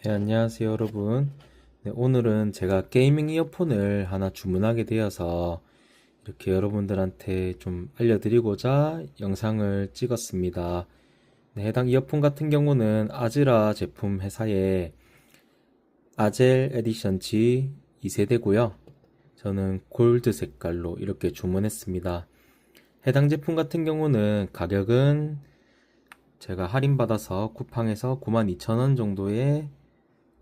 네, 안녕하세요, 여러분. 네, 오늘은 제가 게이밍 이어폰을 하나 주문하게 되어서 이렇게 여러분들한테 좀 알려드리고자 영상을 찍었습니다. 네, 해당 이어폰 같은 경우는 아즈라 제품 회사의 아젤 에디션 G 2세대고요. 저는 골드 색깔로 이렇게 주문했습니다. 해당 제품 같은 경우는 가격은 제가 할인받아서 쿠팡에서 92,000원 정도에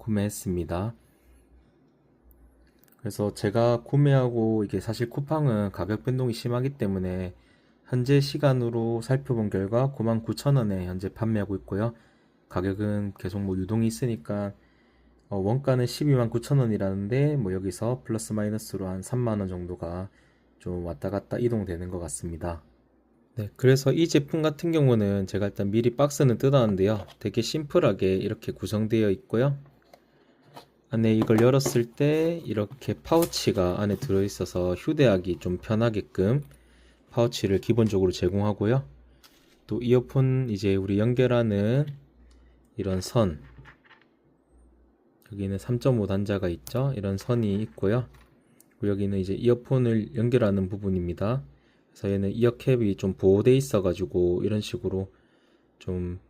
구매했습니다. 그래서 제가 구매하고 이게 사실 쿠팡은 가격 변동이 심하기 때문에 현재 시간으로 살펴본 결과 99,000원에 현재 판매하고 있고요. 가격은 계속 유동이 있으니까 원가는 129,000원이라는데 여기서 플러스 마이너스로 한 3만원 정도가 좀 왔다 갔다 이동되는 것 같습니다. 네, 그래서 이 제품 같은 경우는 제가 일단 미리 박스는 뜯었는데요. 되게 심플하게 이렇게 구성되어 있고요. 안에 이걸 열었을 때 이렇게 파우치가 안에 들어있어서 휴대하기 좀 편하게끔 파우치를 기본적으로 제공하고요. 또 이어폰 이제 우리 연결하는 이런 선, 여기는 3.5 단자가 있죠. 이런 선이 있고요. 그리고 여기는 이제 이어폰을 연결하는 부분입니다. 그래서 얘는 이어캡이 좀 보호돼 있어 가지고 이런 식으로 좀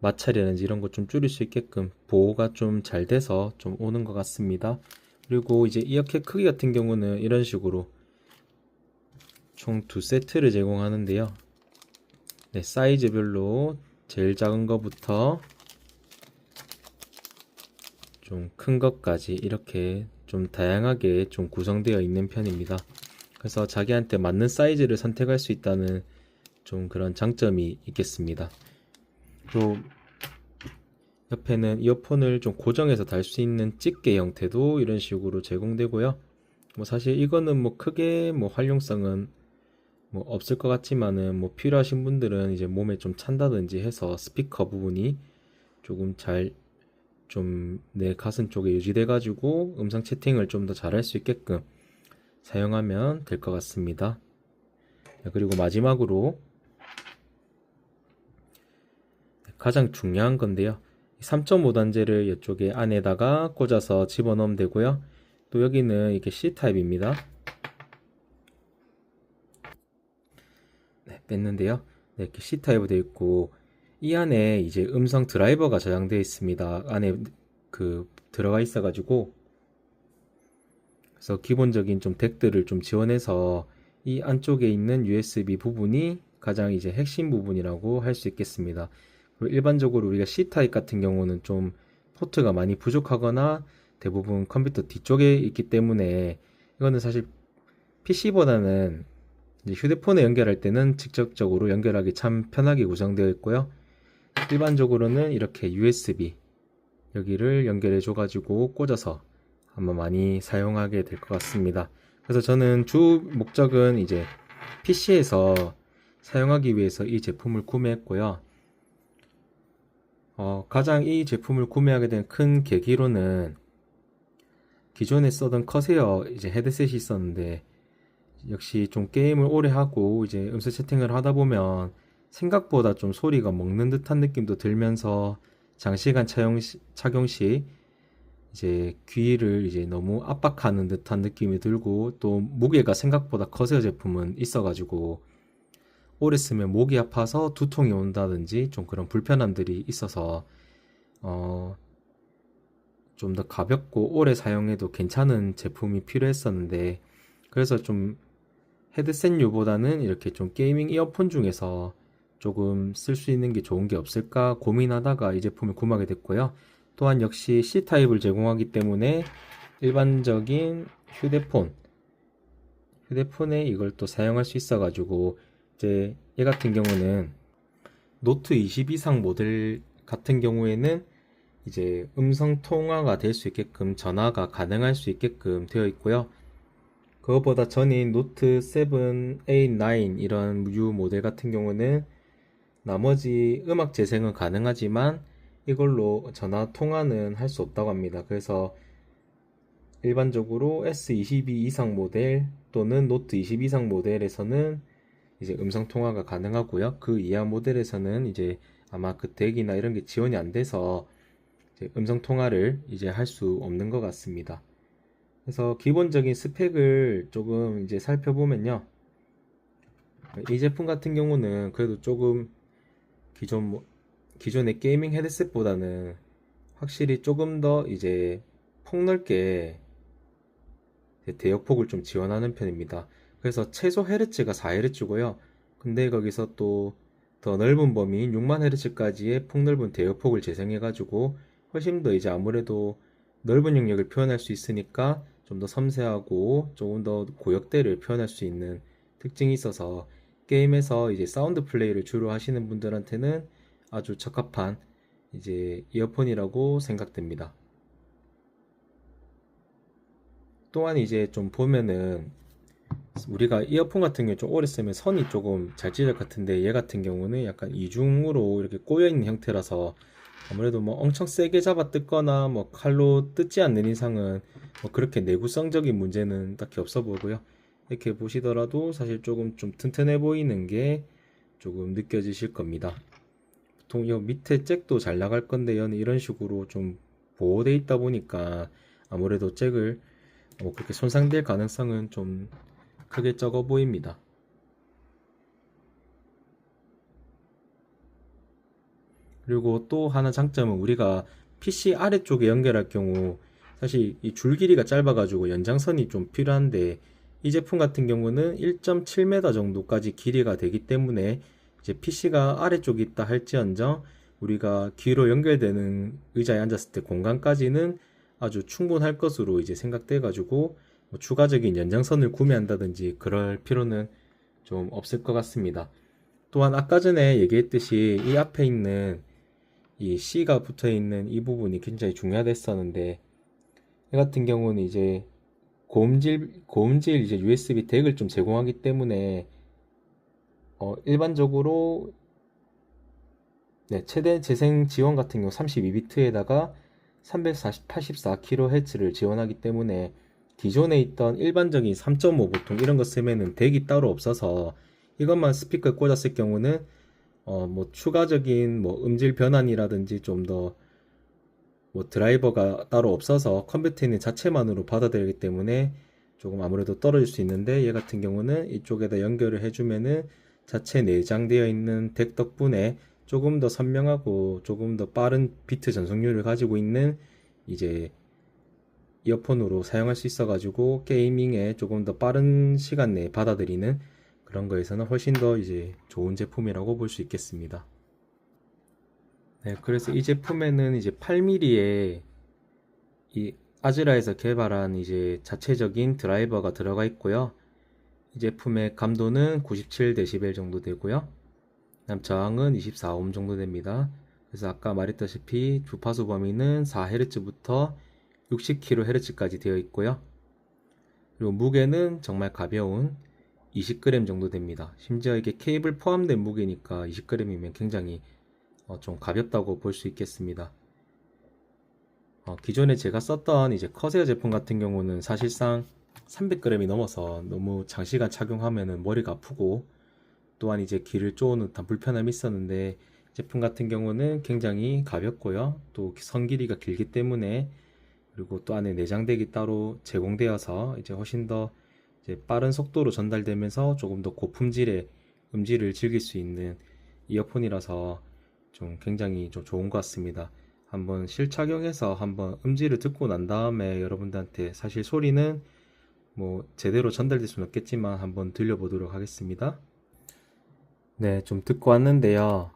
마찰이라든지 이런 것 좀 줄일 수 있게끔 보호가 좀 잘 돼서 좀 오는 것 같습니다. 그리고 이제 이어캡 크기 같은 경우는 이런 식으로 총 두 세트를 제공하는데요. 네, 사이즈별로 제일 작은 거부터 좀 큰 것까지 이렇게 좀 다양하게 좀 구성되어 있는 편입니다. 그래서 자기한테 맞는 사이즈를 선택할 수 있다는 좀 그런 장점이 있겠습니다. 또 옆에는 이어폰을 좀 고정해서 달 수 있는 집게 형태도 이런 식으로 제공되고요. 사실 이거는 크게 활용성은 없을 것 같지만은 필요하신 분들은 이제 몸에 좀 찬다든지 해서 스피커 부분이 조금 잘 좀 내 가슴 쪽에 유지돼 가지고 음성 채팅을 좀 더 잘할 수 있게끔 사용하면 될 것 같습니다. 그리고 마지막으로 가장 중요한 건데요. 3.5 단자를 이쪽에 안에다가 꽂아서 집어넣으면 되고요. 또 여기는 이렇게 C타입입니다. 네, 뺐는데요. 네, 이렇게 C타입으로 되어 있고 이 안에 이제 음성 드라이버가 저장되어 있습니다. 안에 들어가 있어 가지고 그래서 기본적인 좀 덱들을 좀 지원해서 이 안쪽에 있는 USB 부분이 가장 이제 핵심 부분이라고 할 수 있겠습니다. 그리고 일반적으로 우리가 C타입 같은 경우는 좀 포트가 많이 부족하거나 대부분 컴퓨터 뒤쪽에 있기 때문에 이거는 사실 PC보다는 휴대폰에 연결할 때는 직접적으로 연결하기 참 편하게 구성되어 있고요. 일반적으로는 이렇게 USB 여기를 연결해 줘 가지고 꽂아서 아마 많이 사용하게 될 것 같습니다. 그래서 저는 주 목적은 이제 PC에서 사용하기 위해서 이 제품을 구매했고요. 가장 이 제품을 구매하게 된 큰 계기로는 기존에 쓰던 커세어 이제 헤드셋이 있었는데 역시 좀 게임을 오래 하고 이제 음성 채팅을 하다 보면 생각보다 좀 소리가 먹는 듯한 느낌도 들면서 장시간 착용 시 이제 귀를 이제 너무 압박하는 듯한 느낌이 들고 또 무게가 생각보다 커세어 제품은 있어가지고 오래 쓰면 목이 아파서 두통이 온다든지 좀 그런 불편함들이 있어서 좀 더 가볍고 오래 사용해도 괜찮은 제품이 필요했었는데 그래서 좀 헤드셋류보다는 이렇게 좀 게이밍 이어폰 중에서 조금 쓸 수 있는 게 좋은 게 없을까 고민하다가 이 제품을 구매하게 됐고요. 또한 역시 C타입을 제공하기 때문에 일반적인 휴대폰에 이걸 또 사용할 수 있어 가지고 이제 얘 같은 경우는 노트 20 이상 모델 같은 경우에는 이제 음성 통화가 될 수 있게끔 전화가 가능할 수 있게끔 되어 있고요. 그것보다 전인 노트 7, 8, 9 이런 U 모델 같은 경우는 나머지 음악 재생은 가능하지만 이걸로 전화 통화는 할 수 없다고 합니다. 그래서 일반적으로 S22 이상 모델 또는 노트 20 이상 모델에서는 이제 음성 통화가 가능하고요. 그 이하 모델에서는 이제 아마 그 덱이나 이런 게 지원이 안 돼서 이제 음성 통화를 이제 할 수 없는 것 같습니다. 그래서 기본적인 스펙을 조금 이제 살펴보면요. 이 제품 같은 경우는 그래도 조금 기존의 게이밍 헤드셋보다는 확실히 조금 더 이제 폭넓게 대역폭을 좀 지원하는 편입니다. 그래서 최소 헤르츠가 4Hz고요. 근데 거기서 또 더 넓은 범위인 60000Hz까지의 폭넓은 대역폭을 재생해가지고 훨씬 더 이제 아무래도 넓은 영역을 표현할 수 있으니까 좀 더 섬세하고 조금 더 고역대를 표현할 수 있는 특징이 있어서 게임에서 이제 사운드 플레이를 주로 하시는 분들한테는 아주 적합한 이제 이어폰이라고 생각됩니다. 또한 이제 좀 보면은 우리가 이어폰 같은 경우 좀 오래 쓰면 선이 조금 잘 찢을 것 같은데 얘 같은 경우는 약간 이중으로 이렇게 꼬여 있는 형태라서 아무래도 뭐 엄청 세게 잡아 뜯거나 뭐 칼로 뜯지 않는 이상은 뭐 그렇게 내구성적인 문제는 딱히 없어 보고요. 이렇게 보시더라도 사실 조금 좀 튼튼해 보이는 게 조금 느껴지실 겁니다. 보통 이 밑에 잭도 잘 나갈 건데 얘는 이런 식으로 좀 보호돼 있다 보니까 아무래도 잭을 그렇게 손상될 가능성은 좀 크게 적어 보입니다. 그리고 또 하나 장점은 우리가 PC 아래쪽에 연결할 경우 사실 이 줄 길이가 짧아가지고 연장선이 좀 필요한데 이 제품 같은 경우는 1.7m 정도까지 길이가 되기 때문에 이제 PC가 아래쪽에 있다 할지언정 우리가 귀로 연결되는 의자에 앉았을 때 공간까지는 아주 충분할 것으로 이제 생각돼 가지고 뭐 추가적인 연장선을 구매한다든지 그럴 필요는 좀 없을 것 같습니다. 또한 아까 전에 얘기했듯이 이 앞에 있는 이 C가 붙어 있는 이 부분이 굉장히 중요하댔었는데 이 같은 경우는 이제 고음질 이제 USB 덱을 좀 제공하기 때문에 일반적으로 최대 재생 지원 같은 경우 32비트에다가 384kHz를 지원하기 때문에 기존에 있던 일반적인 3.5 보통 이런 거 쓰면은 덱이 따로 없어서 이것만 스피커에 꽂았을 경우는 뭐 추가적인 뭐 음질 변환이라든지 좀 더 뭐 드라이버가 따로 없어서 컴퓨터에 있는 자체만으로 받아들이기 때문에 조금 아무래도 떨어질 수 있는데 얘 같은 경우는 이쪽에다 연결을 해주면은 자체 내장되어 있는 덱 덕분에 조금 더 선명하고 조금 더 빠른 비트 전송률을 가지고 있는 이제 이어폰으로 사용할 수 있어 가지고 게이밍에 조금 더 빠른 시간 내에 받아들이는 그런 거에서는 훨씬 더 이제 좋은 제품이라고 볼 수 있겠습니다. 네, 그래서 이 제품에는 이제 8mm의 이 아즈라에서 개발한 이제 자체적인 드라이버가 들어가 있고요. 이 제품의 감도는 97dB 정도 되고요. 그다음 저항은 24오hm 정도 됩니다. 그래서 아까 말했다시피 주파수 범위는 4Hz부터 60kHz까지 되어 있고요. 그리고 무게는 정말 가벼운 20g 정도 됩니다. 심지어 이게 케이블 포함된 무게니까 20g이면 굉장히 좀 가볍다고 볼 수 있겠습니다. 기존에 제가 썼던 이제 커세어 제품 같은 경우는 사실상 300g이 넘어서 너무 장시간 착용하면은 머리가 아프고 또한 이제 귀를 쪼는 듯한 불편함이 있었는데 제품 같은 경우는 굉장히 가볍고요. 또 선 길이가 길기 때문에 그리고 또 안에 내장덱이 따로 제공되어서 이제 훨씬 더 이제 빠른 속도로 전달되면서 조금 더 고품질의 음질을 즐길 수 있는 이어폰이라서 좀 굉장히 좀 좋은 것 같습니다. 한번 실착용해서 한번 음질을 듣고 난 다음에 여러분들한테 사실 소리는 뭐 제대로 전달될 수는 없겠지만 한번 들려보도록 하겠습니다. 네, 좀 듣고 왔는데요.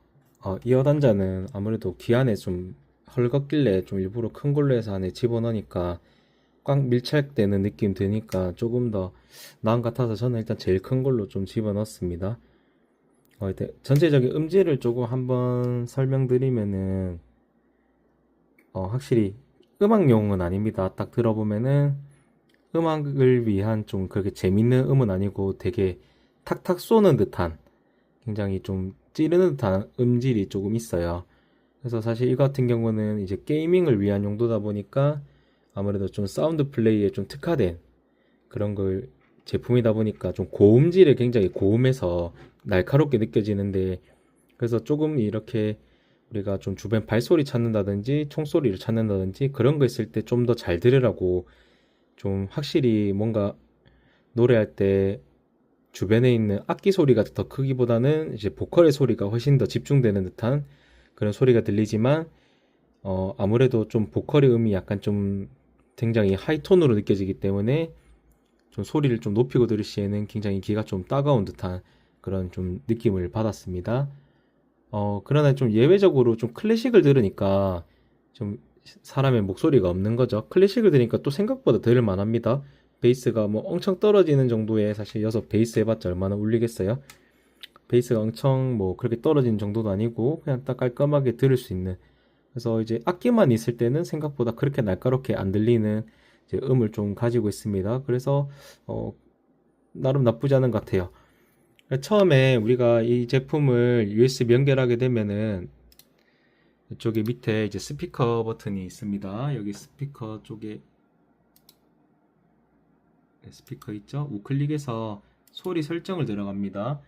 이어 단자는 아무래도 귀 안에 좀 헐겁길래 좀 일부러 큰 걸로 해서 안에 집어넣으니까 꽉 밀착되는 느낌 드니까 조금 더 나은 것 같아서 저는 일단 제일 큰 걸로 좀 집어넣습니다. 일단 전체적인 음질을 조금 한번 설명드리면은 확실히 음악용은 아닙니다. 딱 들어보면은 음악을 위한 좀 그렇게 재밌는 음은 아니고 되게 탁탁 쏘는 듯한 굉장히 좀 찌르는 듯한 음질이 조금 있어요. 그래서 사실 이 같은 경우는 이제 게이밍을 위한 용도다 보니까 아무래도 좀 사운드 플레이에 좀 특화된 그런 걸 제품이다 보니까 좀 고음질에 굉장히 고음해서 날카롭게 느껴지는데 그래서 조금 이렇게 우리가 좀 주변 발소리 찾는다든지 총소리를 찾는다든지 그런 거 있을 때 좀 더 잘 들으라고, 좀 확실히 뭔가 노래할 때 주변에 있는 악기 소리가 더 크기보다는 이제 보컬의 소리가 훨씬 더 집중되는 듯한 그런 소리가 들리지만, 아무래도 좀 보컬의 음이 약간 좀 굉장히 하이톤으로 느껴지기 때문에 좀 소리를 좀 높이고 들을 시에는 굉장히 귀가 좀 따가운 듯한 그런 좀 느낌을 받았습니다. 그러나 좀 예외적으로 좀 클래식을 들으니까 좀 사람의 목소리가 없는 거죠. 클래식을 들으니까 또 생각보다 들을 만합니다. 베이스가 뭐 엄청 떨어지는 정도에, 사실 여기서 베이스 해봤자 얼마나 울리겠어요. 베이스가 엄청 뭐 그렇게 떨어지는 정도도 아니고 그냥 딱 깔끔하게 들을 수 있는, 그래서 이제 악기만 있을 때는 생각보다 그렇게 날카롭게 안 들리는 이제 음을 좀 가지고 있습니다. 그래서 어, 나름 나쁘지 않은 것 같아요. 처음에 우리가 이 제품을 USB 연결하게 되면은 이쪽에 밑에 이제 스피커 버튼이 있습니다. 여기 스피커 쪽에 스피커 있죠? 우클릭해서 소리 설정을 들어갑니다.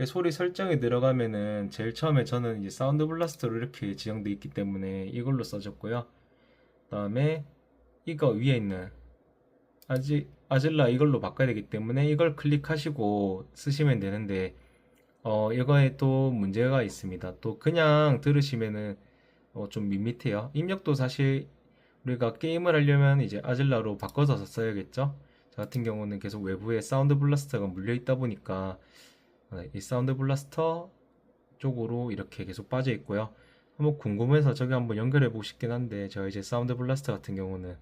소리 설정에 들어가면은 제일 처음에 저는 이제 사운드 블라스터로 이렇게 지정되어 있기 때문에 이걸로 써줬고요. 그다음에 이거 위에 있는 아질라 이걸로 바꿔야 되기 때문에 이걸 클릭하시고 쓰시면 되는데, 이거에 또 문제가 있습니다. 또 그냥 들으시면은 좀 밋밋해요. 입력도 사실 우리가 게임을 하려면 이제 아질라로 바꿔서 써야겠죠. 저 같은 경우는 계속 외부에 사운드 블라스터가 물려 있다 보니까 이 사운드 블라스터 쪽으로 이렇게 계속 빠져 있고요. 한번 궁금해서 저기 한번 연결해 보고 싶긴 한데, 저 이제 사운드 블라스터 같은 경우는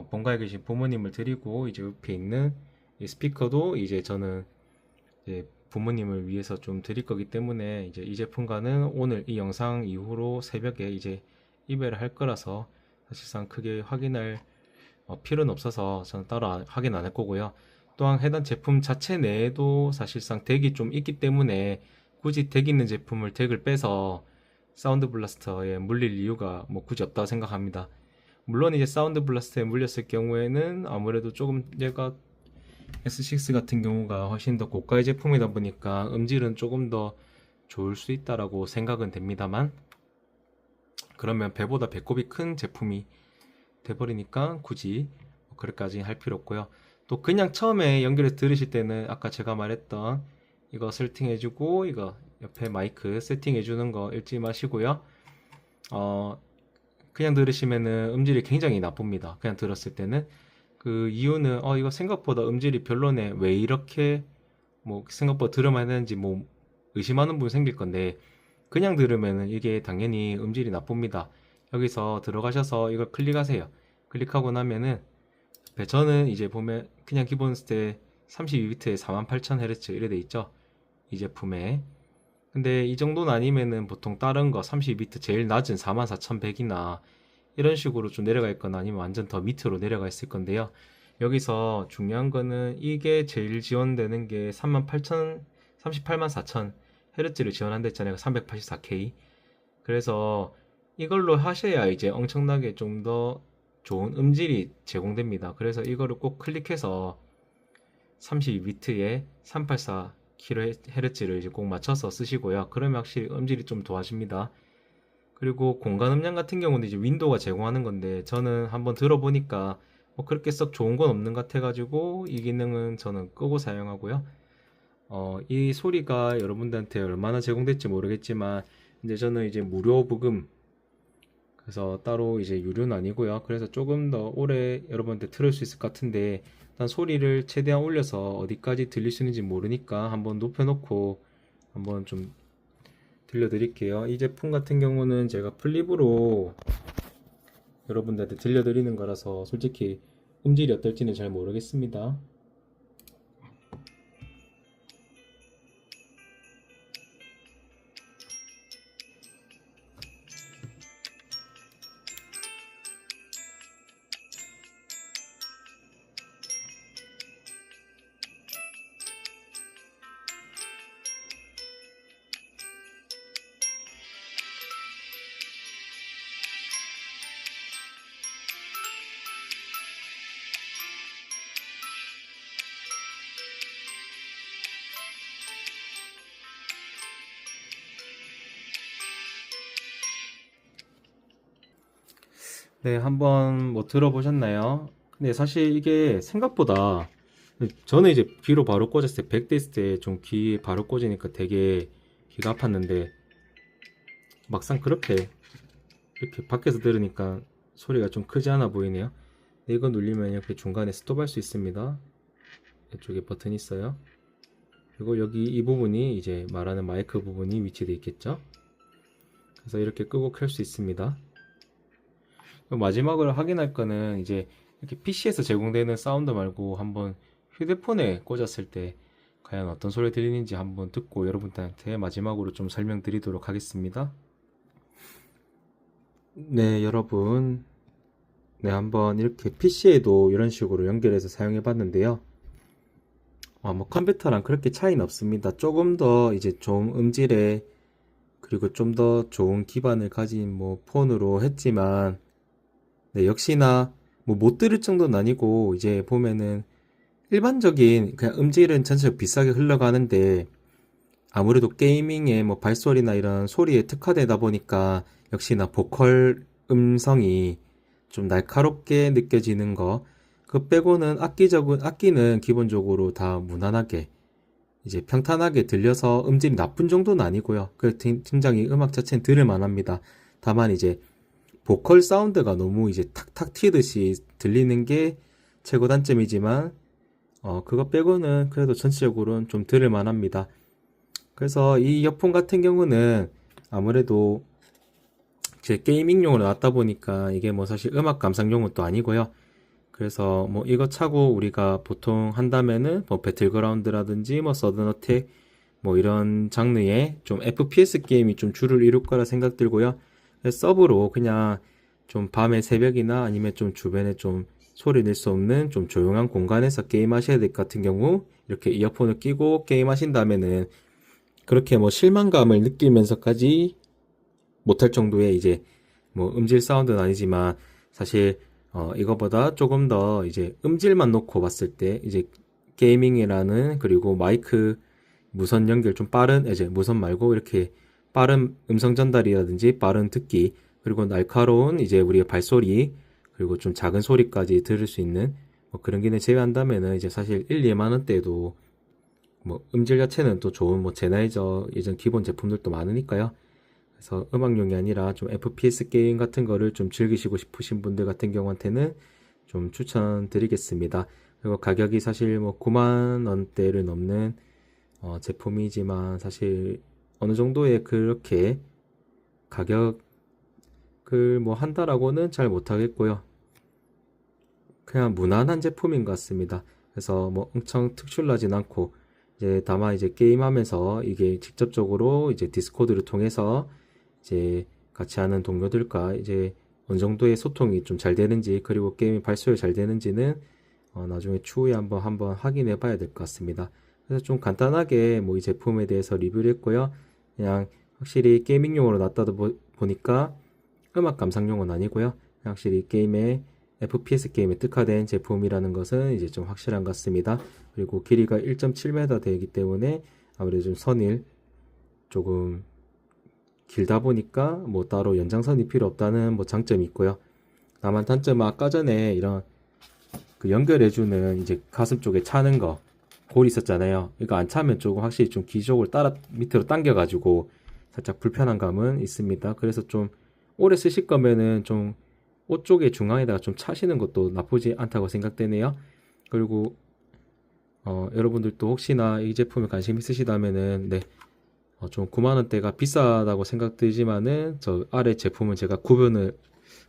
본가에 계신 부모님을 드리고 이제 옆에 있는 이 스피커도 이제 저는 이제 부모님을 위해서 좀 드릴 거기 때문에 이제 이 제품과는 오늘 이 영상 이후로 새벽에 이제 이별을 할 거라서 사실상 크게 확인할 필요는 없어서 저는 따로 확인 안 할 거고요. 또한 해당 제품 자체 내에도 사실상 덱이 좀 있기 때문에 굳이 덱 있는 제품을 덱을 빼서 사운드 블라스터에 물릴 이유가 뭐 굳이 없다고 생각합니다. 물론 이제 사운드 블라스터에 물렸을 경우에는 아무래도 조금 얘가 S6 같은 경우가 훨씬 더 고가의 제품이다 보니까 음질은 조금 더 좋을 수 있다라고 생각은 됩니다만, 그러면 배보다 배꼽이 큰 제품이 돼버리니까 굳이 그렇게까지 할 필요 없고요. 또 그냥 처음에 연결해서 들으실 때는 아까 제가 말했던 이거 세팅해주고 이거 옆에 마이크 세팅해주는 거 잊지 마시고요. 그냥 들으시면은 음질이 굉장히 나쁩니다. 그냥 들었을 때는. 그 이유는 이거 생각보다 음질이 별로네, 왜 이렇게 뭐 생각보다 들으면 되는지 뭐 의심하는 분 생길 건데, 그냥 들으면은 이게 당연히 음질이 나쁩니다. 여기서 들어가셔서 이걸 클릭하세요. 클릭하고 나면은 저는 이제 보면 그냥 기본 스테 32비트에 48,000Hz 이래 돼 있죠, 이 제품에. 근데 이 정도는 아니면은 보통 다른 거 32비트 제일 낮은 44,100이나 이런 식으로 좀 내려가 있거나 아니면 완전 더 밑으로 내려가 있을 건데요. 여기서 중요한 거는 이게 제일 지원되는 게 38,400Hz를 지원한다 했잖아요. 384K. 그래서 이걸로 하셔야 이제 엄청나게 좀 더 좋은 음질이 제공됩니다. 그래서 이거를 꼭 클릭해서 32비트에 384kHz를 이제 꼭 맞춰서 쓰시고요. 그러면 확실히 음질이 좀 좋아집니다. 그리고 공간 음량 같은 경우는 이제 윈도우가 제공하는 건데, 저는 한번 들어보니까 뭐 그렇게 썩 좋은 건 없는 것 같아가지고 이 기능은 저는 끄고 사용하고요. 이 소리가 여러분들한테 얼마나 제공될지 모르겠지만 이제 저는 이제 무료 부금, 그래서 따로 이제 유료는 아니고요. 그래서 조금 더 오래 여러분한테 들을 수 있을 것 같은데, 일단 소리를 최대한 올려서 어디까지 들릴 수 있는지 모르니까 한번 높여놓고 한번 좀 들려드릴게요. 이 제품 같은 경우는 제가 플립으로 여러분들한테 들려드리는 거라서 솔직히 음질이 어떨지는 잘 모르겠습니다. 네, 한번 뭐 들어보셨나요? 근데 사실 이게 생각보다 저는 이제 귀로 바로 꽂았을 때 100대 있을 때 좀 귀에 바로 꽂으니까 되게 귀가 아팠는데 막상 그렇게 이렇게 밖에서 들으니까 소리가 좀 크지 않아 보이네요. 네, 이거 누르면 이렇게 중간에 스톱할 수 있습니다. 이쪽에 버튼이 있어요. 그리고 여기 이 부분이 이제 말하는 마이크 부분이 위치되어 있겠죠. 그래서 이렇게 끄고 켤 수 있습니다. 마지막으로 확인할 거는 이제 이렇게 PC에서 제공되는 사운드 말고 한번 휴대폰에 꽂았을 때 과연 어떤 소리 들리는지 한번 듣고 여러분들한테 마지막으로 좀 설명드리도록 하겠습니다. 네, 여러분. 네, 한번 이렇게 PC에도 이런 식으로 연결해서 사용해 봤는데요. 뭐 컴퓨터랑 그렇게 차이는 없습니다. 조금 더 이제 좋은 음질에 그리고 좀 더 좋은 기반을 가진 뭐 폰으로 했지만 네, 역시나 뭐 못 들을 정도는 아니고 이제 보면은 일반적인 그냥 음질은 전체적으로 비싸게 흘러가는데 아무래도 게이밍의 뭐 발소리나 이런 소리에 특화되다 보니까 역시나 보컬 음성이 좀 날카롭게 느껴지는 거. 그 빼고는 악기는 기본적으로 다 무난하게 이제 평탄하게 들려서 음질이 나쁜 정도는 아니고요. 그 굉장히 음악 자체는 들을 만합니다. 다만 이제 보컬 사운드가 너무 이제 탁탁 튀듯이 들리는 게 최고 단점이지만 그거 빼고는 그래도 전체적으로는 좀 들을 만합니다. 그래서 이 이어폰 같은 경우는 아무래도 제 게이밍용으로 나왔다 보니까 이게 뭐 사실 음악 감상용은 또 아니고요. 그래서 뭐 이거 차고 우리가 보통 한다면은 뭐 배틀그라운드라든지 뭐 서든어택 뭐 이런 장르의 좀 FPS 게임이 좀 주를 이룰 거라 생각 들고요. 서브로 그냥 좀 밤에 새벽이나 아니면 좀 주변에 좀 소리 낼 수 없는 좀 조용한 공간에서 게임 하셔야 될 것 같은 경우 이렇게 이어폰을 끼고 게임 하신다면은 그렇게 뭐 실망감을 느끼면서까지 못할 정도의 이제 뭐 음질 사운드는 아니지만 사실 이거보다 조금 더 이제 음질만 놓고 봤을 때 이제 게이밍이라는 그리고 마이크 무선 연결 좀 빠른 이제 무선 말고 이렇게 빠른 음성 전달이라든지 빠른 듣기 그리고 날카로운 이제 우리의 발소리 그리고 좀 작은 소리까지 들을 수 있는 뭐 그런 기능 제외한다면은 이제 사실 1, 2만 원대도 뭐 음질 자체는 또 좋은 뭐 제나이저 예전 기본 제품들도 많으니까요. 그래서 음악용이 아니라 좀 FPS 게임 같은 거를 좀 즐기시고 싶으신 분들 같은 경우한테는 좀 추천드리겠습니다. 그리고 가격이 사실 뭐 9만 원대를 넘는 제품이지만 사실 어느 정도의 그렇게 가격을 뭐 한다라고는 잘 못하겠고요. 그냥 무난한 제품인 것 같습니다. 그래서 뭐 엄청 특출나진 않고 이제 다만 이제 게임하면서 이게 직접적으로 이제 디스코드를 통해서 이제 같이 하는 동료들과 이제 어느 정도의 소통이 좀 잘 되는지 그리고 게임이 발소리 잘 되는지는 나중에 추후에 한번 확인해 봐야 될 것 같습니다. 그래서 좀 간단하게 뭐 이 제품에 대해서 리뷰를 했고요. 그냥 확실히 게이밍용으로 놨다 보니까 음악 감상용은 아니고요. 확실히 게임에 FPS 게임에 특화된 제품이라는 것은 이제 좀 확실한 것 같습니다. 그리고 길이가 1.7m 되기 때문에 아무래도 좀 선일 조금 길다 보니까 뭐 따로 연장선이 필요 없다는 뭐 장점이 있고요. 다만 단점은 아까 전에 이런 그 연결해주는 이제 가슴 쪽에 차는 거 골 있었잖아요. 이거 안 차면 조금 확실히 좀 귀 쪽을 따라 밑으로 당겨가지고 살짝 불편한 감은 있습니다. 그래서 좀 오래 쓰실 거면은 좀 옷 쪽에 중앙에다가 좀 차시는 것도 나쁘지 않다고 생각되네요. 그리고 여러분들도 혹시나 이 제품에 관심 있으시다면은 네, 좀 9만 원대가 비싸다고 생각들지만은 저 아래 제품은 제가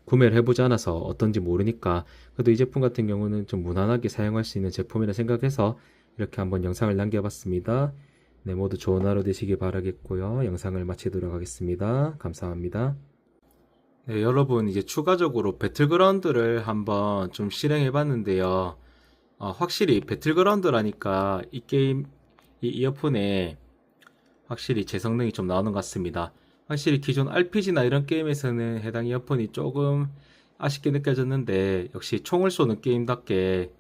구매를 해보지 않아서 어떤지 모르니까 그래도 이 제품 같은 경우는 좀 무난하게 사용할 수 있는 제품이라 생각해서 이렇게 한번 영상을 남겨봤습니다. 네, 모두 좋은 하루 되시길 바라겠고요. 영상을 마치도록 하겠습니다. 감사합니다. 네, 여러분 이제 추가적으로 배틀그라운드를 한번 좀 실행해 봤는데요. 확실히 배틀그라운드라니까 이 게임 이 이어폰에 확실히 제 성능이 좀 나오는 것 같습니다. 확실히 기존 RPG나 이런 게임에서는 해당 이어폰이 조금 아쉽게 느껴졌는데 역시 총을 쏘는 게임답게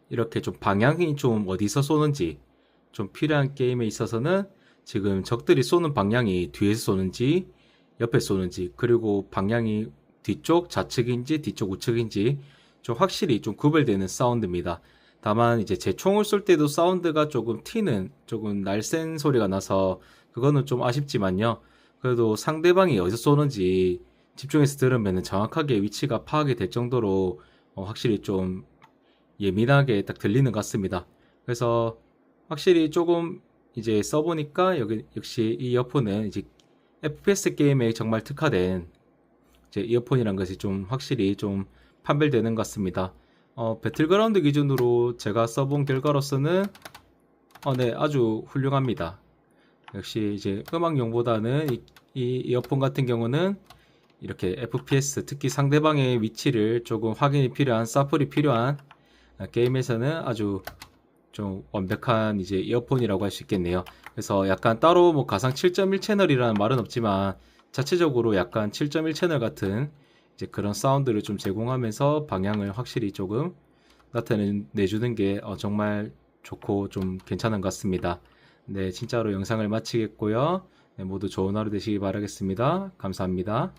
이렇게 좀 방향이 좀 어디서 쏘는지 좀 필요한 게임에 있어서는 지금 적들이 쏘는 방향이 뒤에서 쏘는지 옆에 쏘는지 그리고 방향이 뒤쪽 좌측인지 뒤쪽 우측인지 좀 확실히 좀 구별되는 사운드입니다. 다만 이제 제 총을 쏠 때도 사운드가 조금 튀는 조금 날쌘 소리가 나서 그거는 좀 아쉽지만요. 그래도 상대방이 어디서 쏘는지 집중해서 들으면 정확하게 위치가 파악이 될 정도로 확실히 좀 예민하게 딱 들리는 것 같습니다. 그래서 확실히 조금 이제 써보니까 여기 역시 이 이어폰은 이제 FPS 게임에 정말 특화된 이제 이어폰이란 것이 좀 확실히 좀 판별되는 것 같습니다. 배틀그라운드 기준으로 제가 써본 결과로서는 네, 아주 훌륭합니다. 역시 이제 음악용보다는 이 이어폰 같은 경우는 이렇게 FPS, 특히 상대방의 위치를 조금 확인이 필요한, 사플이 필요한 게임에서는 아주 좀 완벽한 이제 이어폰이라고 할 수 있겠네요. 그래서 약간 따로 뭐 가상 7.1 채널이라는 말은 없지만 자체적으로 약간 7.1 채널 같은 이제 그런 사운드를 좀 제공하면서 방향을 확실히 조금 나타내주는 게 정말 좋고 좀 괜찮은 것 같습니다. 네, 진짜로 영상을 마치겠고요. 네, 모두 좋은 하루 되시기 바라겠습니다. 감사합니다.